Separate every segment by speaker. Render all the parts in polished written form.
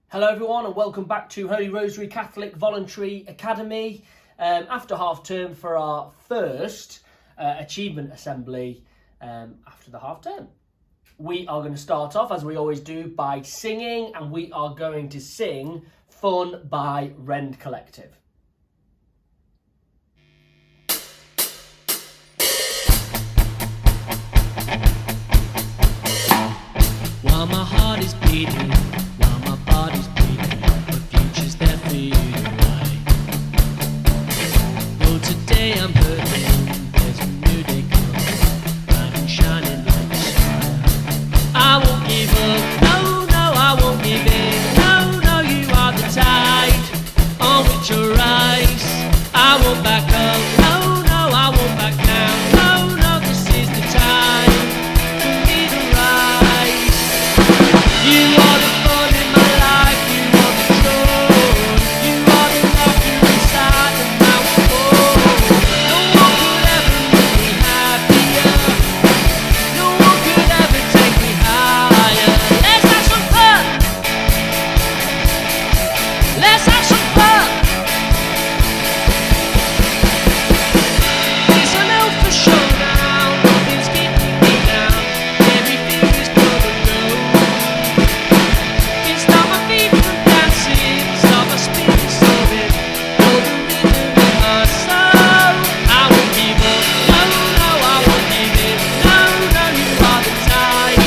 Speaker 1: Hello everyone and welcome back to Holy Rosary Catholic Voluntary Academy. After half term for our first achievement assembly after the half term. We are going to start off, as we always do, by singing, and we are going to sing Fun by Rend Collective.
Speaker 2: While my heart is beating, while my body's bleeding, the future's there for you to ride. Though today I'm hurting, there's a new day coming, bright and shining like a star. I won't give up, no, I won't give in. No, you are the tide on which I rise. I won't back up, no, I won't back down. No, this is the time for me to rise. You are the fun in my life, you are the joy, you are the laughter inside the mountain hole. No one could ever make me happier, no one could ever take me higher. Let's have some fun, let's have some fun. It's an out for show now, nothing's keeping me down, everything is gonna go. Stop my feet from dancing, stop my spirit soaring, hold the rhythm in my soul. I won't give up, no, I won't give in. No, you are the tide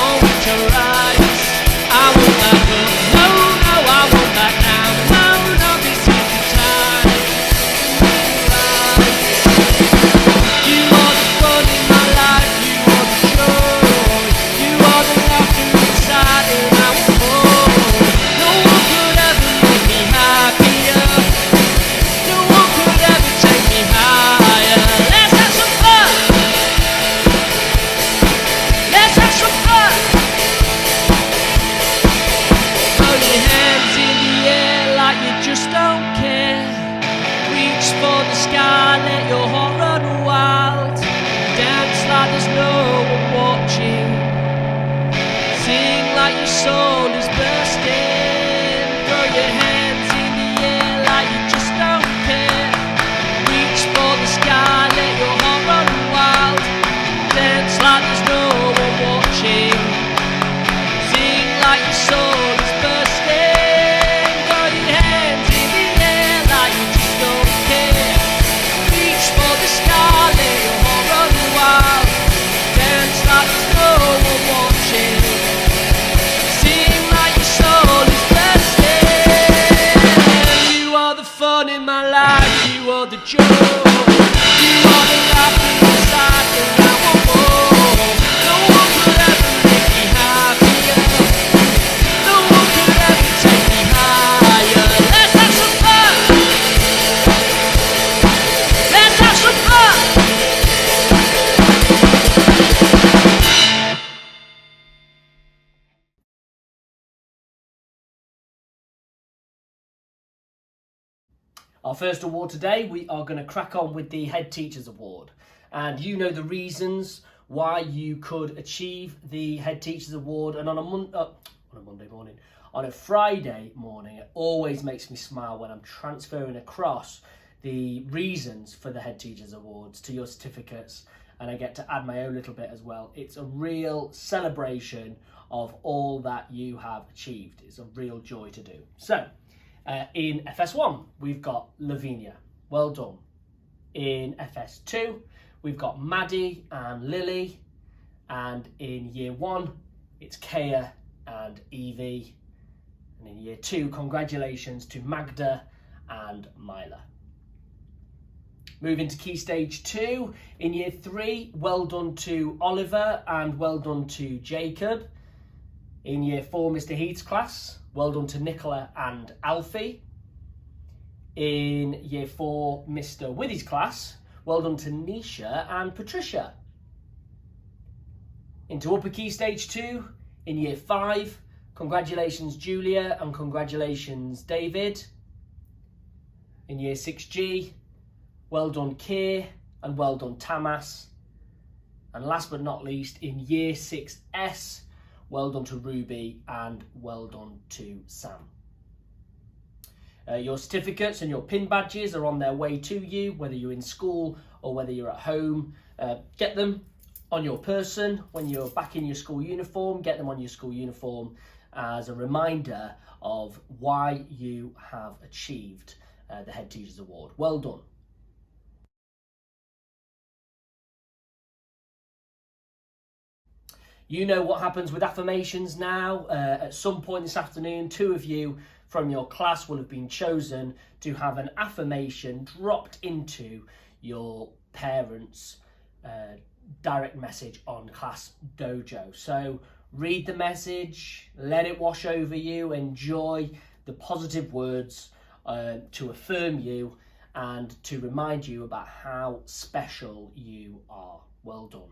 Speaker 2: on which I rise. I won't back up, no, I won't back down. No, this is the time for me to rise. You are the fun in my life, you are the joy, you are the laughter inside and out. No one could ever make me happier, no one could ever take me higher. Let's have some fun, let's have some fun. Throw your hands in the air like you just don't care. Reach for the sky, let your heart run wild. Dance like there's no one watching. Sing like your soul is bursting. Throw your hands in the air like you just don't care. Reach for the sky, let your heart run wild. Dance like there's no one watching. Sing like your soul is bursting. Throw your hands in the air like you just don't care. Reach for the sky, let your heart run wild. Dance like there's no one watching. Sing like your soul is bursting. You are the fun in my life, you are the joy, you are the laughter inside the round hole. No one could ever make me happier, no one could ever take me higher. Let's have some fun, let's have some fun.
Speaker 1: Our first award today, we are going to crack on with the Head Teachers Award. And you know the reasons why you could achieve the Head Teachers Award. And on a Friday morning, it always makes me smile when I'm transferring across the reasons for the Head Teachers Awards to your certificates. And I get to add my own little bit as well. It's a real celebration of all that you have achieved. It's a real joy to do. So, in FS1, we've got Lavinia, well done. In FS2, we've got Maddie and Lily. And in Year 1, it's Kaya and Evie. And in Year 2, congratulations to Magda and Myla. Moving to Key Stage 2, in Year 3, well done to Oliver and well done to Jacob. In Year 4, Mr. Heath's class, well done to Nicola and Alfie. In Year 4, Mr. Withy's class, well done to Nisha and Patricia. Into Upper Key Stage 2, in Year 5, congratulations Julia and congratulations David. In Year 6G, well done Keir and well done Tamas. And last but not least, in Year 6S, well done to Ruby, and well done to Sam. Your certificates and your pin badges are on their way to you, whether you're in school or whether you're at home. Get them on your person when you're back in your school uniform. Get them on your school uniform as a reminder of why you have achieved the Head Teachers Award. Well done. You know what happens with affirmations now. At some point this afternoon, 2 of you from your class will have been chosen to have an affirmation dropped into your parents' direct message on Class Dojo. So read the message, let it wash over you, enjoy the positive words to affirm you and to remind you about how special you are. Well done.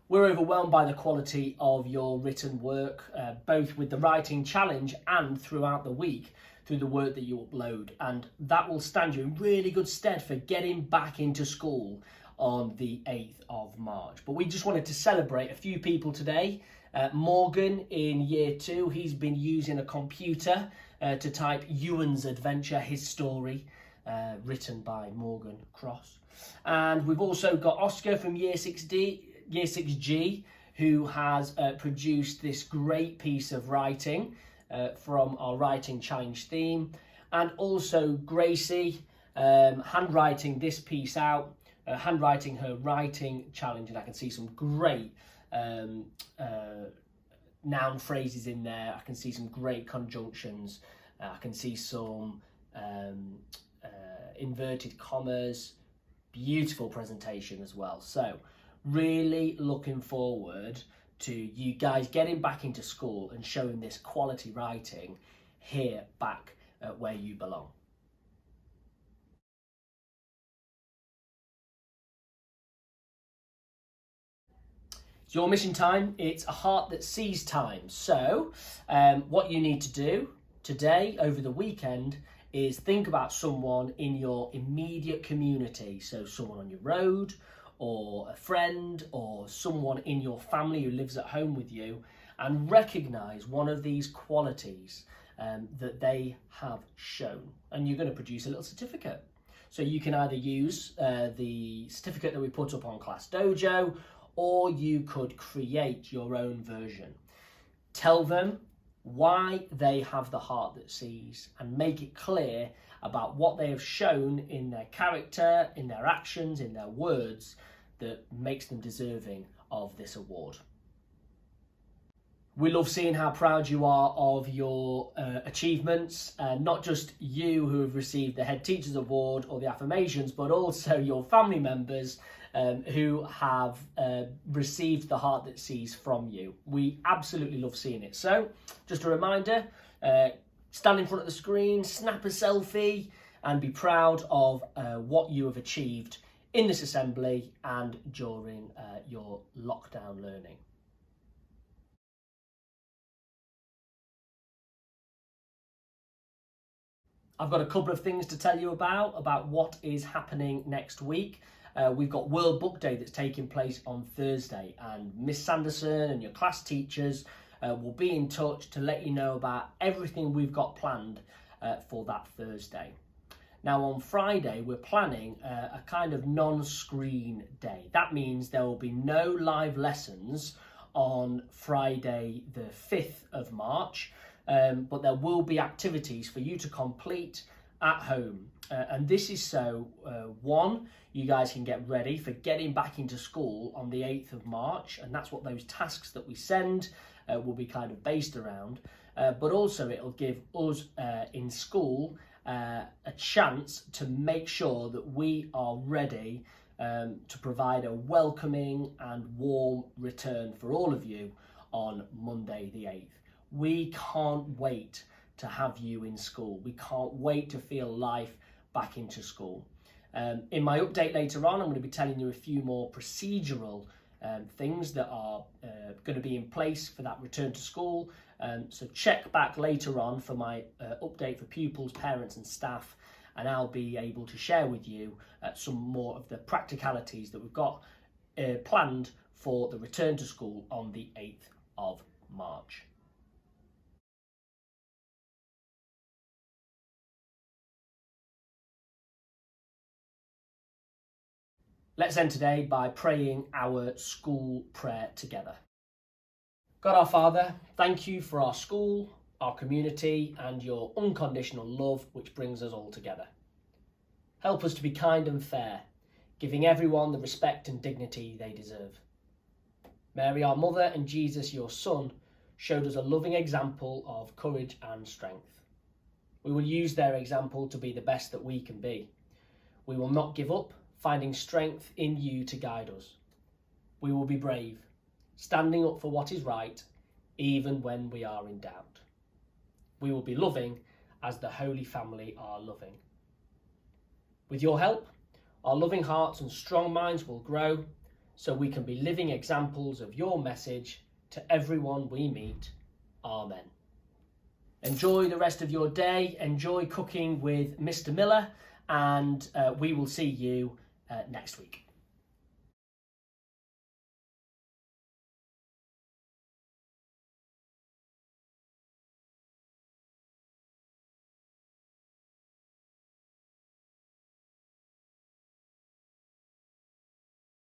Speaker 1: We're overwhelmed by the quality of your written work, both with the writing challenge and throughout the week through the work that you upload. And that will stand you in really good stead for getting back into school on the 8th of March. But we just wanted to celebrate a few people today. Morgan in year 2, he's been using a computer to type Ewan's Adventure, his story, written by Morgan Cross. And we've also got Oscar from year 6G, who has produced this great piece of writing from our writing challenge theme, and also Gracie handwriting this piece out, handwriting her writing challenge, and I can see some great noun phrases in there. I can see some great conjunctions. I can see some inverted commas. Beautiful presentation as well. So really looking forward to you guys getting back into school and showing this quality writing here back where you belong. It's your mission time. It's a heart that sees time. So what you need to do today, over the weekend, is think about someone in your immediate community. So someone on your road, or a friend, or someone in your family who lives at home with you, and recognise one of these qualities that they have shown. And you're going to produce a little certificate. So you can either use the certificate that we put up on Class Dojo, or you could create your own version. Tell them why they have the heart that sees, and make it clear about what they have shown in their character, in their actions, in their words, that makes them deserving of this award. We love seeing how proud you are of your achievements, not just you who have received the Head Teachers Award or the affirmations, but also your family members who have received the heart that sees from you. We absolutely love seeing it. So just a reminder, stand in front of the screen, snap a selfie, and be proud of what you have achieved in this assembly and during your lockdown learning. I've got a couple of things to tell you about what is happening next week. We've got World Book Day that's taking place on Thursday, and Miss Sanderson and your class teachers will be in touch to let you know about everything we've got planned for that Thursday. Now on Friday, we're planning a kind of non-screen day. That means there will be no live lessons on Friday the 5th of March, but there will be activities for you to complete at home. And this is so, one, you guys can get ready for getting back into school on the 8th of March, and that's what those tasks that we send will be kind of based around. But also it'll give us in school a chance to make sure that we are ready to provide a welcoming and warm return for all of you on Monday the 8th. We can't wait to have you in school. We can't wait to feel life back into school. In my update later on, I'm going to be telling you a few more procedural things that are going to be in place for that return to school. So check back later on for my update for pupils, parents and staff, and I'll be able to share with you some more of the practicalities that we've got planned for the return to school on the 8th of March. Let's end today by praying our school prayer together. God our Father, thank you for our school, our community, and your unconditional love which brings us all together. Help us to be kind and fair, giving everyone the respect and dignity they deserve. Mary, our mother, and Jesus, your son, showed us a loving example of courage and strength. We will use their example to be the best that we can be. We will not give up, finding strength in you to guide us. We will be brave, standing up for what is right, even when we are in doubt. We will be loving as the Holy Family are loving. With your help, our loving hearts and strong minds will grow, so we can be living examples of your message to everyone we meet. Amen. Enjoy the rest of your day, enjoy cooking with Mr. Miller, and we will see you next week.